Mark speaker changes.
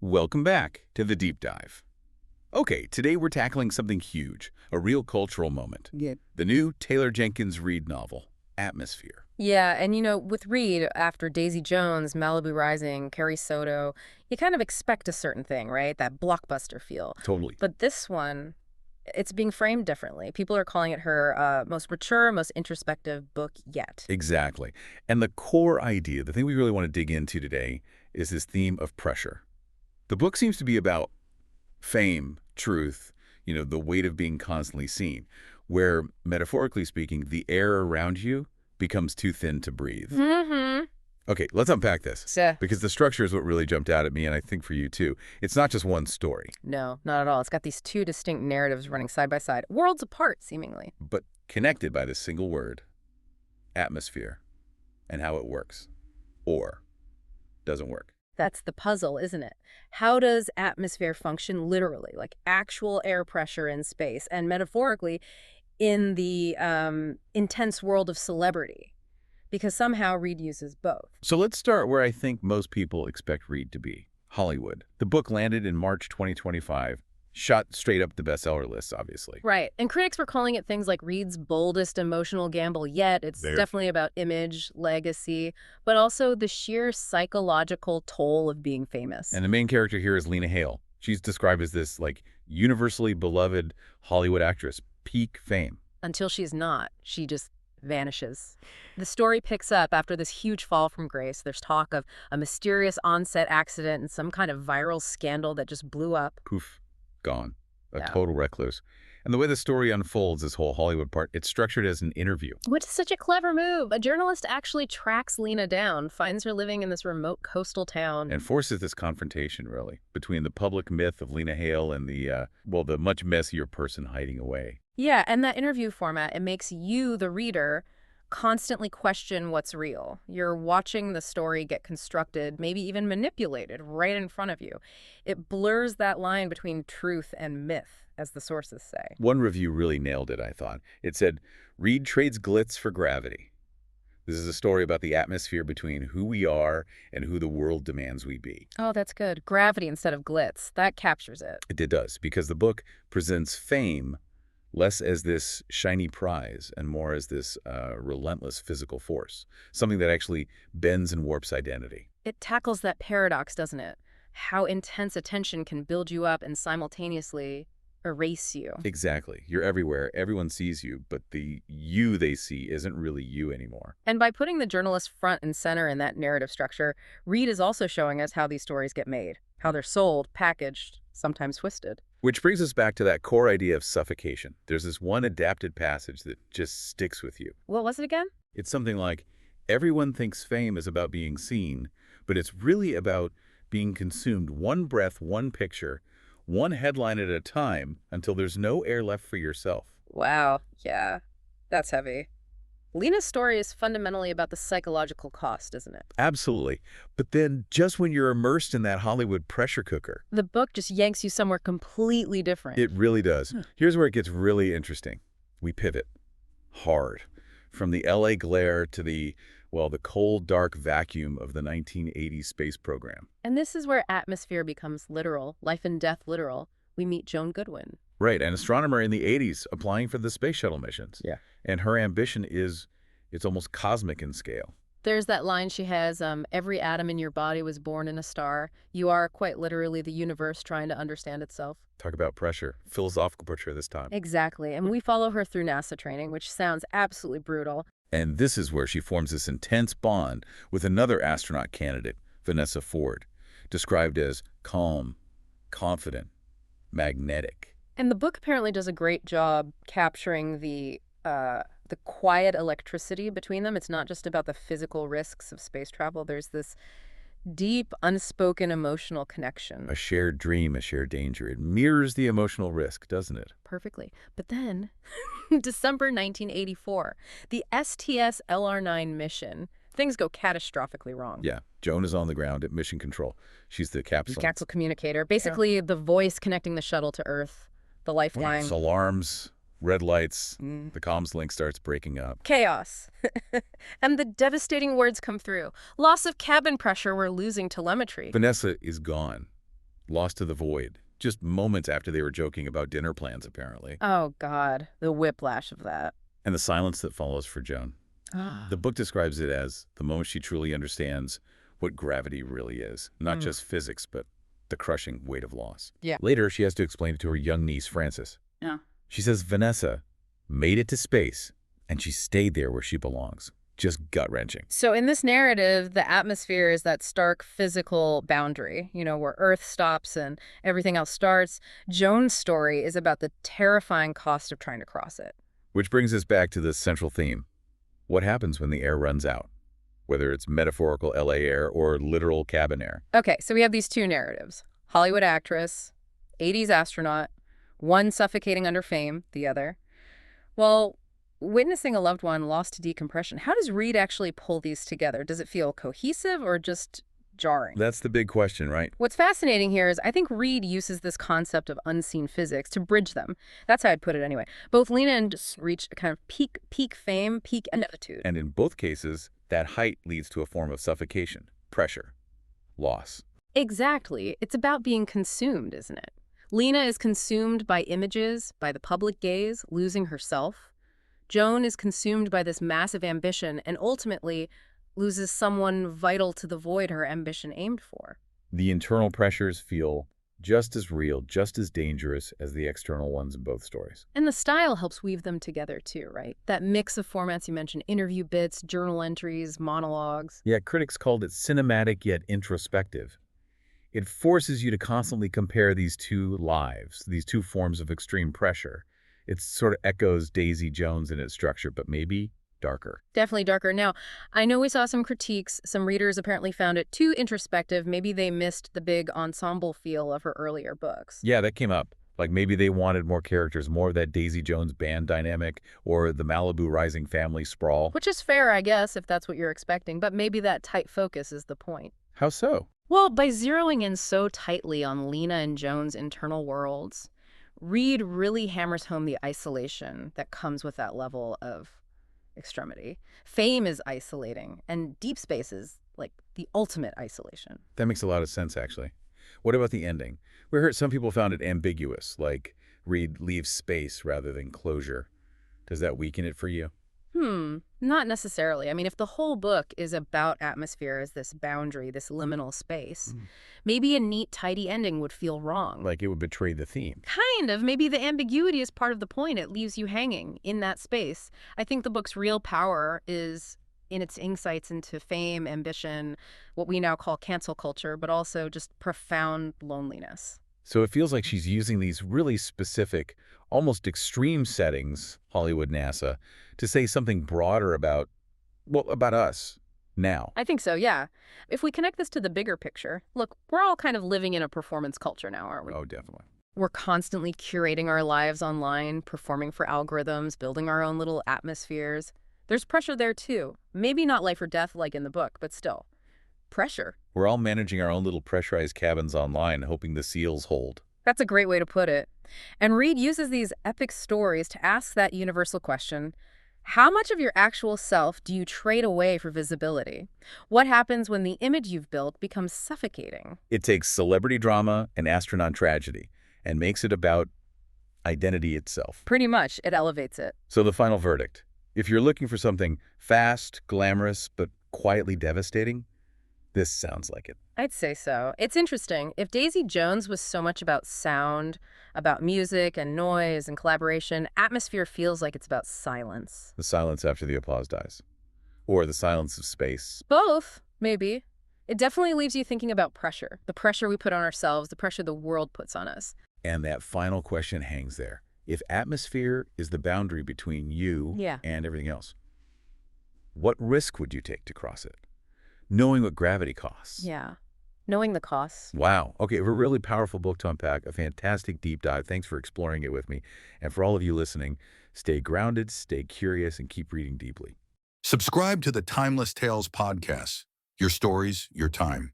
Speaker 1: Welcome back to The Deep Dive. Okay, today we're tackling something huge, a real cultural moment.
Speaker 2: Yeah.
Speaker 1: The new Taylor Jenkins Reid novel, Atmosphere.
Speaker 3: Yeah, and with Reed, after Daisy Jones, Malibu Rising, Carrie Soto, you kind of expect a certain thing, right? That blockbuster feel.
Speaker 1: Totally.
Speaker 3: But this one, it's being framed differently. People are calling it her most mature, most introspective book yet.
Speaker 1: Exactly. And the core idea, the thing we really want to dig into today, is this theme of pressure. The book seems to be about fame, truth, the weight of being constantly seen, where, metaphorically speaking, the air around you becomes too thin to breathe.
Speaker 3: Mm-hmm.
Speaker 1: Okay, let's unpack this,
Speaker 3: Yeah.
Speaker 1: because the structure is what really jumped out at me, and I think for you too. It's not just one story,
Speaker 3: No, not at all. It's got these two distinct narratives running side by side, worlds apart, seemingly.
Speaker 1: but connected by this single word, atmosphere, and how it works, or doesn't work.
Speaker 3: That's the puzzle, isn't it? How does atmosphere function literally, like actual air pressure in space, and metaphorically in the intense world of celebrity? Because somehow Reed uses both.
Speaker 1: So let's start where I think most people expect Reid to be, Hollywood. The book landed in March 2025, shot straight up the bestseller lists, obviously.
Speaker 3: Right. And critics were calling it things like Reed's boldest emotional gamble yet. It's definitely about image, legacy, but also the sheer psychological toll of being famous.
Speaker 1: And the main character here is Lena Hale. She's described as this, universally beloved Hollywood actress, peak fame.
Speaker 3: Until she's not. She just vanishes. The story picks up after this huge fall from grace. There's talk of a mysterious on-set accident and some kind of viral scandal that just blew up.
Speaker 1: Poof, gone. A
Speaker 3: Yeah.
Speaker 1: total recluse. And the way the story unfolds, this whole Hollywood part, it's structured as an interview.
Speaker 3: Which is such a clever move. A journalist actually tracks Lena down, finds her living in this remote coastal town.
Speaker 1: And forces this confrontation, really, between the public myth of Lena Hale and the much messier person hiding away.
Speaker 3: Yeah, and that interview format, it makes you, the reader, constantly question what's real. You're watching the story get constructed, maybe even manipulated right in front of you. It blurs that line between truth and myth, as the sources say.
Speaker 1: One review really nailed it, I thought. It said, Reid trades glitz for gravity. This is a story about the atmosphere between who we are and who the world demands we be.
Speaker 3: Oh, that's good. Gravity instead of glitz. That captures it.
Speaker 1: It does, because the book presents fame less as this shiny prize and more as this relentless physical force, something that actually bends and warps identity.
Speaker 3: It tackles that paradox, doesn't it? How intense attention can build you up and simultaneously erase you.
Speaker 1: Exactly. You're everywhere. Everyone sees you, but the you they see isn't really you anymore.
Speaker 3: And by putting the journalist front and center in that narrative structure, Reed is also showing us how these stories get made, how they're sold, packaged, sometimes twisted.
Speaker 1: Which brings us back to that core idea of suffocation. There's this one adapted passage that just sticks with you.
Speaker 3: What was it again?
Speaker 1: It's something like, everyone thinks fame is about being seen, but it's really about being consumed one breath, one picture, one headline at a time until there's no air left for yourself.
Speaker 3: Wow, yeah, that's heavy. Lena's story is fundamentally about the psychological cost, isn't it?
Speaker 1: Absolutely. But then just when you're immersed in that Hollywood pressure cooker,
Speaker 3: The book just yanks you somewhere completely different.
Speaker 1: it really does. Here's where it gets really interesting. We pivot hard from the LA glare to the cold, dark vacuum of the 1980s space program.
Speaker 3: And this is where atmosphere becomes literal, life and death literal. We meet Joan Goodwin.
Speaker 1: Right, an astronomer in the 80s applying for the space shuttle missions.
Speaker 3: Yeah.
Speaker 1: And her ambition it's almost cosmic in scale.
Speaker 3: There's that line she has, every atom in your body was born in a star. You are quite literally the universe trying to understand itself.
Speaker 1: Talk about pressure. Philosophical pressure this time.
Speaker 3: Exactly. And we follow her through NASA training, which sounds absolutely brutal.
Speaker 1: And this is where she forms this intense bond with another astronaut candidate, Vanessa Ford, described as calm, confident, magnetic.
Speaker 3: And the book apparently does a great job capturing the quiet electricity between them. It's not just about the physical risks of space travel. There's this deep, unspoken emotional connection.
Speaker 1: A shared dream, a shared danger. It mirrors the emotional risk, doesn't it?
Speaker 3: Perfectly. But then, December 1984, the STS-LR9 mission, things go catastrophically wrong.
Speaker 1: Yeah. Joan is on the ground at mission control. She's the capsule.
Speaker 3: Capsule communicator, basically the voice connecting the shuttle to Earth, the lifeline.
Speaker 1: Alarms, red lights, the comms link starts breaking up.
Speaker 3: Chaos. And the devastating words come through. Loss of cabin pressure, we're losing telemetry.
Speaker 1: Vanessa is gone. lost to the void, just moments after they were joking about dinner plans, apparently.
Speaker 3: Oh, God, the whiplash of that.
Speaker 1: And the silence that follows for Joan. The book describes it as the moment she truly understands what gravity really is. Not just physics, but the crushing weight of loss.
Speaker 3: Yeah.
Speaker 1: Later, she has to explain it to her young niece, Frances.
Speaker 3: Yeah.
Speaker 1: She says Vanessa made it to space, and she stayed there where she belongs. Just gut-wrenching.
Speaker 3: So in this narrative, the atmosphere is that stark physical boundary, where Earth stops and everything else starts. Joan's story is about the terrifying cost of trying to cross it.
Speaker 1: Which brings us back to this central theme. What happens when the air runs out? Whether it's metaphorical LA air or literal cabin air.
Speaker 3: Okay, so we have these two narratives. Hollywood actress, 80s astronaut, one suffocating under fame, the other. Well, witnessing a loved one lost to decompression, how does Reid actually pull these together? Does it feel cohesive or just jarring?
Speaker 1: That's the big question, right?
Speaker 3: What's fascinating here is I think Reid uses this concept of unseen physics to bridge them. That's how I'd put it anyway. Both Lena and reach a kind of peak fame, peak attitude.
Speaker 1: And in both cases, that height leads to a form of suffocation, pressure, loss.
Speaker 3: Exactly. It's about being consumed, isn't it? Lena is consumed by images, by the public gaze, losing herself. Joan is consumed by this massive ambition and ultimately loses someone vital to the void her ambition aimed for.
Speaker 1: The internal pressures feel just as real, just as dangerous as the external ones in both stories.
Speaker 3: And the style helps weave them together too, right? That mix of formats you mentioned, interview bits, journal entries, monologues.
Speaker 1: Yeah, critics called it cinematic yet introspective. It forces you to constantly compare these two lives, these two forms of extreme pressure. It sort of echoes Daisy Jones in its structure, but maybe darker.
Speaker 3: Definitely darker. Now, I know we saw some critiques. Some readers apparently found it too introspective. Maybe they missed the big ensemble feel of her earlier books.
Speaker 1: Yeah, that came up. Like maybe they wanted more characters, more of that Daisy Jones band dynamic or the Malibu Rising family sprawl.
Speaker 3: Which is fair, I guess, if that's what you're expecting. But maybe that tight focus is the point.
Speaker 1: How so?
Speaker 3: Well, by zeroing in so tightly on Lena and Joan's internal worlds, Reid really hammers home the isolation that comes with that level of extremity. Fame is isolating, and deep space is like the ultimate isolation.
Speaker 1: That makes a lot of sense, actually. What about the ending? We heard some people found it ambiguous, like Reid leaves space rather than closure. Does that weaken it for you?
Speaker 3: Not necessarily. I mean, if the whole book is about atmosphere as this boundary, this liminal space, maybe a neat, tidy ending would feel wrong.
Speaker 1: Like it would betray the theme.
Speaker 3: Kind of. Maybe the ambiguity is part of the point. It leaves you hanging in that space. I think the book's real power is in its insights into fame, ambition, what we now call cancel culture, but also just profound loneliness.
Speaker 1: So it feels like she's using these really specific, almost extreme settings, Hollywood, NASA, to say something broader about, well, about us now.
Speaker 3: I think so, yeah. If we connect this to the bigger picture, look, we're all kind of living in a performance culture now, aren't we?
Speaker 1: Oh, definitely.
Speaker 3: We're constantly curating our lives online, performing for algorithms, building our own little atmospheres. There's pressure there too. Maybe not life or death like in the book, but still. Pressure.
Speaker 1: We're all managing our own little pressurized cabins online, hoping the seals hold.
Speaker 3: That's a great way to put it. And Reid uses these epic stories to ask that universal question: how much of your actual self do you trade away for visibility? What happens when the image you've built becomes suffocating?
Speaker 1: It takes celebrity drama and astronaut tragedy and makes it about identity itself.
Speaker 3: Pretty much, it elevates it.
Speaker 1: So the final verdict. If you're looking for something fast, glamorous, but quietly devastating, this sounds like it.
Speaker 3: I'd say so. It's interesting. If Daisy Jones was so much about sound, about music and noise and collaboration, Atmosphere feels like it's about silence.
Speaker 1: The silence after the applause dies. Or the silence of space.
Speaker 3: Both, maybe. It definitely leaves you thinking about pressure. The pressure we put on ourselves, the pressure the world puts on us.
Speaker 1: And that final question hangs there. If atmosphere is the boundary between you and everything else, what risk would you take to cross it? Knowing what gravity costs.
Speaker 3: Yeah. Knowing the costs.
Speaker 1: Wow. Okay, a really powerful book to unpack, a fantastic deep dive. Thanks for exploring it with me. And for all of you listening, stay grounded, stay curious, and keep reading deeply.
Speaker 2: Subscribe to the Timeless Tales podcast. Your stories, your time.